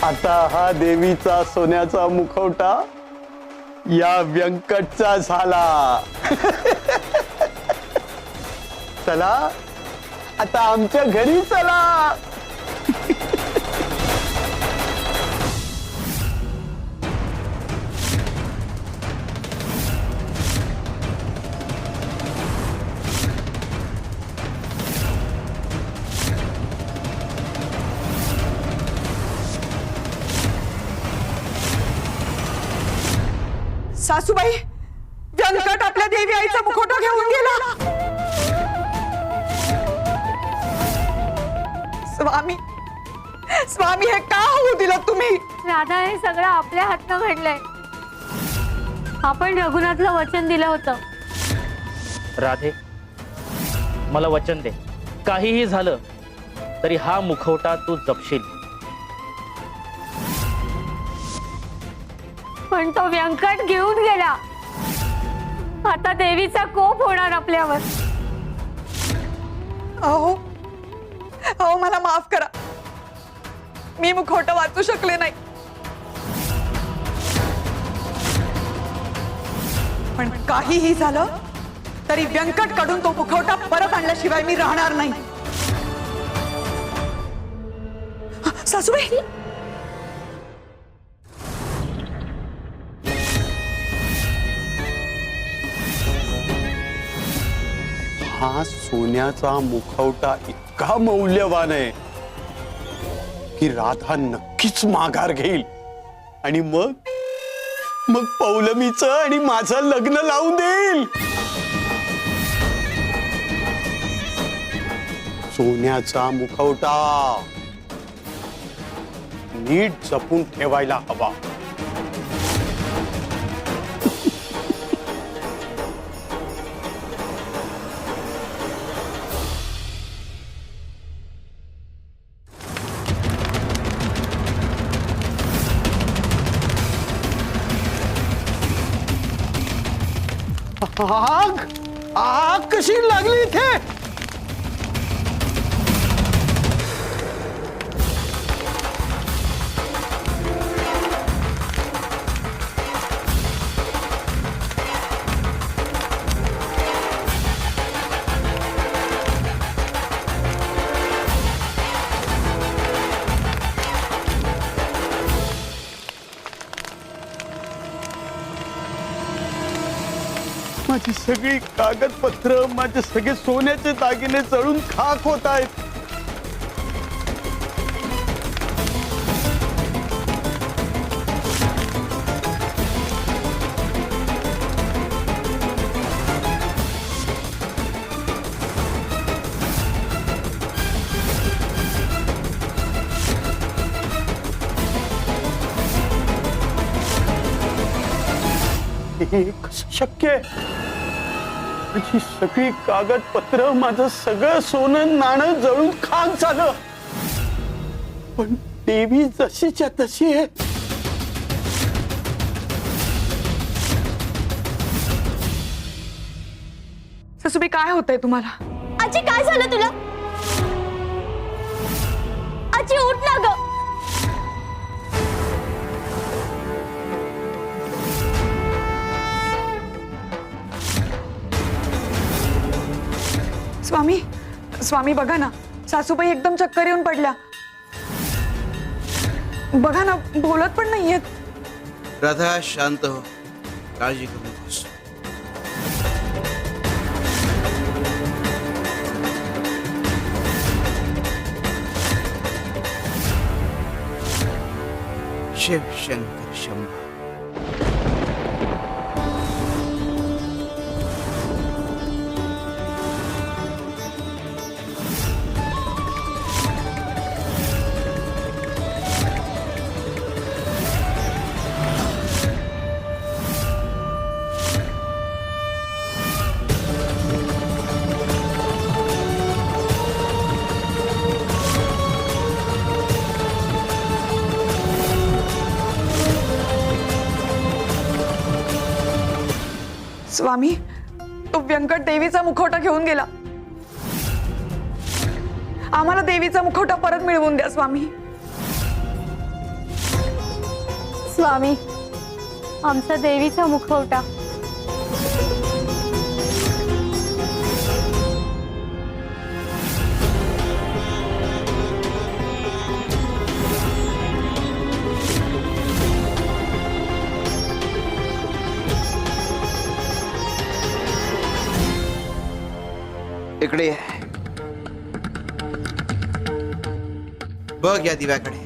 आता हा देवीचा सोन्याचा मुखवटा या व्यंकटचा झाला. चला आता आमच्या घरी चला. सासूबाई, व्यंकट आपल्या देवी आईचा मुखवटा घेऊन गेला. स्वामी, स्वामी, हे का होऊ दिलं तुम्ही? राधा, हे सगळं आपल्या हातनं घडलंय. आपण रघुनाथला वचन दिलं होतं. राधे, मला वचन दे, काहीही झालं तरी हा मुखवटा तू जपशील. पण तो व्यंकट घेऊन गेला. आता देवीचा कोप होणार आपल्यावर. अहो अहो, मला माफ करा, मी मुखवटा वाचू शकले नाही. पण काहीही झालं तरी व्यंकट कडून तो मुखवटा परत आणल्याशिवाय मी राहणार नाही. सासूबाई, हा सोन्याचा मुखवटा इतका मौल्यवान आहे की राधा नक्कीच माघार घेईल आणि मग पौलमीचं आणि माझं लग्न लावून देईल. सोन्याचा मुखवटा नीट जपून ठेवायला हवा. आग आग कशी लागली इथे? माझी सगळी कागदपत्र, माझे सगळे सोन्याचे दागिने जळून खाक होत आहेत. हे कसं शक्य आहे? माझी सगळी कागदपत्र, माझं सगळं सोनं नाणं जळून खाक झालं. पण देवी जशीच्या तशी आहे. सासूबाई, काय होतंय तुम्हाला? आजी, काय झालं तुला? आजी, उठ ना ग. स्वामी, स्वामी, बघा ना, सासूबाई एकदम चक्कर येऊन पडल्या. बघा ना, बोलत पण नाहीयेत. राधा, शांत हो, काळजी करू नकोस. शिव शंकर शंभो. स्वामी, तो व्यंकट देवीचा मुखवटा घेऊन गेला. आम्हाला देवीचा मुखवटा परत मिळवून द्या स्वामी. स्वामी, आमचा देवीचा मुखवटा. इकडे ये. बघ या दिव्याकडे.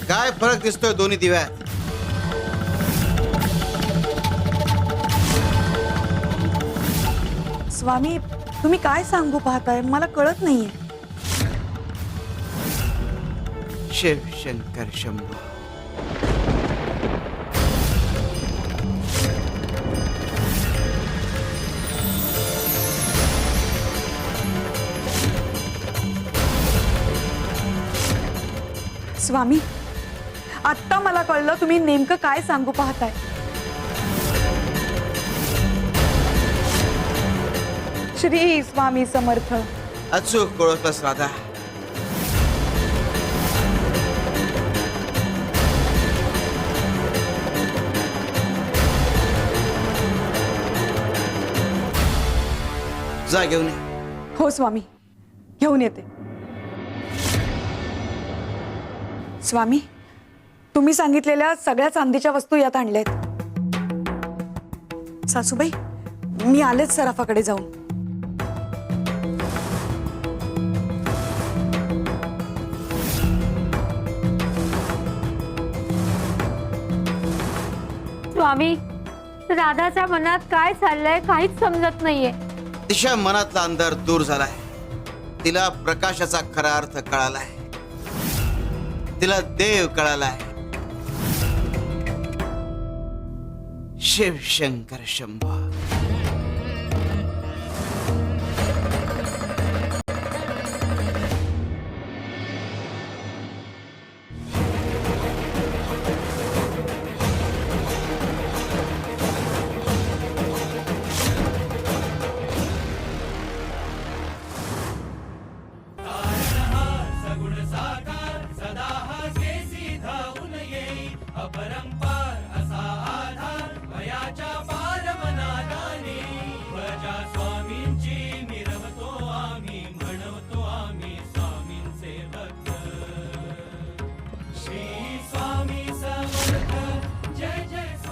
काय फरक दिसतोय दोन्ही दिव्यात? स्वामी, तुम्ही काय सांगू पाहताय? मला कळत नाहीये. शिव शंकर शंभो. स्वामी, आत्ता मला कळलं तुम्ही नेमकं काय सांगू पाहताय. श्री स्वामी समर्थ. अचूक ओळखलंस राधा. जा घेऊन ये. हो स्वामी, घेऊन येते. स्वामी, तुम्ही सांगितलेल्या सगळ्या चांदीच्या वस्तू यात आणल्यात. सासूबाई, मी आलेच सराफाकडे जाऊन. स्वामी, राधाच्या मनात काय चाललंय काहीच समजत नाहीये. तिच्या मनातला अंधार दूर झालाय. तिला प्रकाशाचा खरा अर्थ कळालाय. तिला देव कळालाय. शिव शंकर शंभो.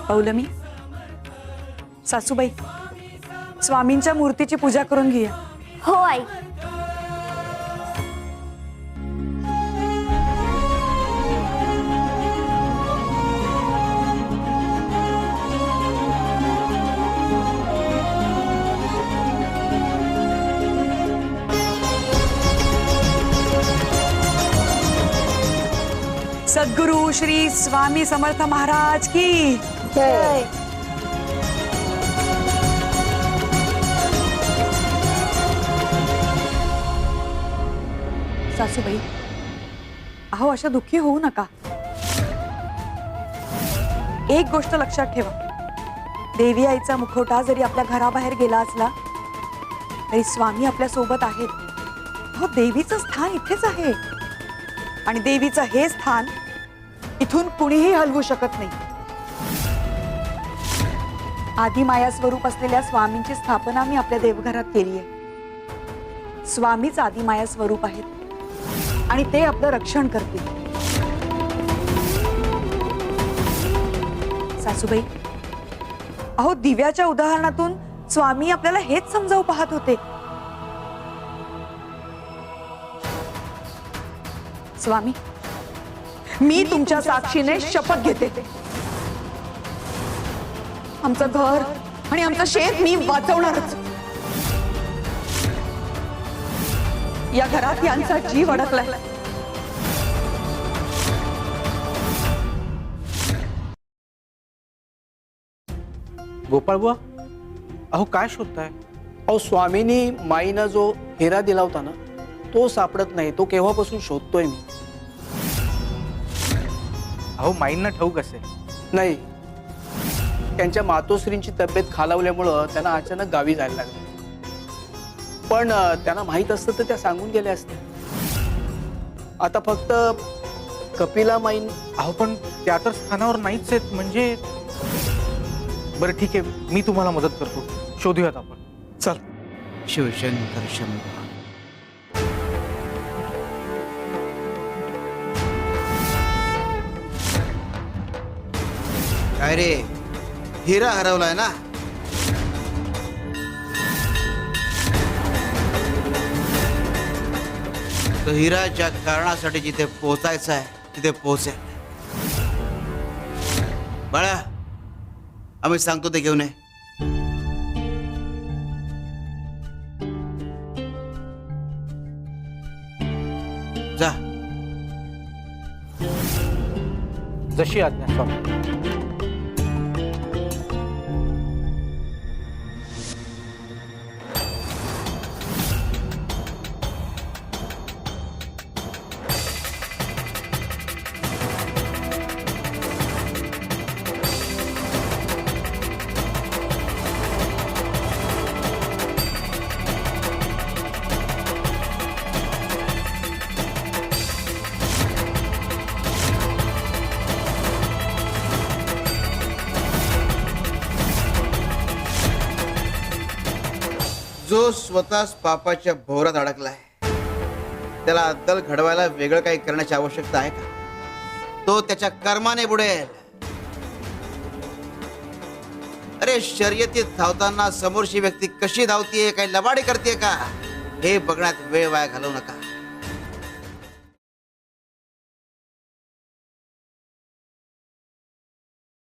पौलमी, सासूबाई, स्वामींच्या मूर्तीची पूजा करून घेऊया. हो आई. सद्गुरु श्री स्वामी समर्थ महाराज की जय. सासूबाई, अहो अशा दुःखी होऊ नका. एक गोष्ट लक्षात ठेवा, देवी आईचा मुखवटा जरी आपल्या घराबाहेर गेला असला तरी स्वामी आपल्या सोबत आहेत. अहो देवीचं स्थान इथेच आहे आणि देवीचं हे स्थान इथून कुणीही हलवू शकत नाही. आदी माया स्वरूप असलेल्या स्वामींची स्थापना मी आपल्या देवघरात केली आहे. स्वामीच आदी माया स्वरूप आहेत आणि ते आपलं रक्षण करतील. सासूबाई, अहो दिव्याच्या उदाहरणातून स्वामी आपल्याला हेच समजावू पाहत होते. स्वामी, मी तुमच्या साक्षीने शपथ घेते, आमचं घर आणि आमचं शेत मी वाचवणारच. या घरात यांचा जीव अडकलाय. गोपाळ बुवा, अहो काय शोधताय? अहो स्वामींनी माईना जो हिरा दिला होता ना, तो सापडत नाही. तो केव्हापासून शोधतोय मी. अहो माईंना ठाऊक असेल. नाही, त्यांच्या मातोश्रींची तब्येत खालावल्यामुळं त्यांना अचानक गावी जायला लागलं. पण त्यांना माहित असतं तर त्या सांगून गेल्या असत्या. आता फक्त कपिला माईन. अहो पण त्या तर स्थानावर नाहीच आहेत म्हणजे. बरं ठीक आहे, मी तुम्हाला मदत करतो. शोधूयात आपण. चल. शिवशंकर शंभो. काय रे, हिरा हरवलाय ना? तो हिरा ज्या कारणासाठी जिथे पोहोचायचा आहे तिथे पोहोचेल. बाळा, आम्ही सांगतो ते घेऊन ये. जा. जशी आज्ञा स्वामी. जो स्वतःच पापाच्या भोवरात अडकलाय त्याला अद्दल घडवायला वेगळं काही करण्याची आवश्यकता आहे का? तो त्याच्या कर्माने बुडेल. अरे शर्यतीत धावताना समोरची व्यक्ती कशी धावतीये, काही लबाडी करते का, हे बघण्यात वेळ वाया घालवू नका.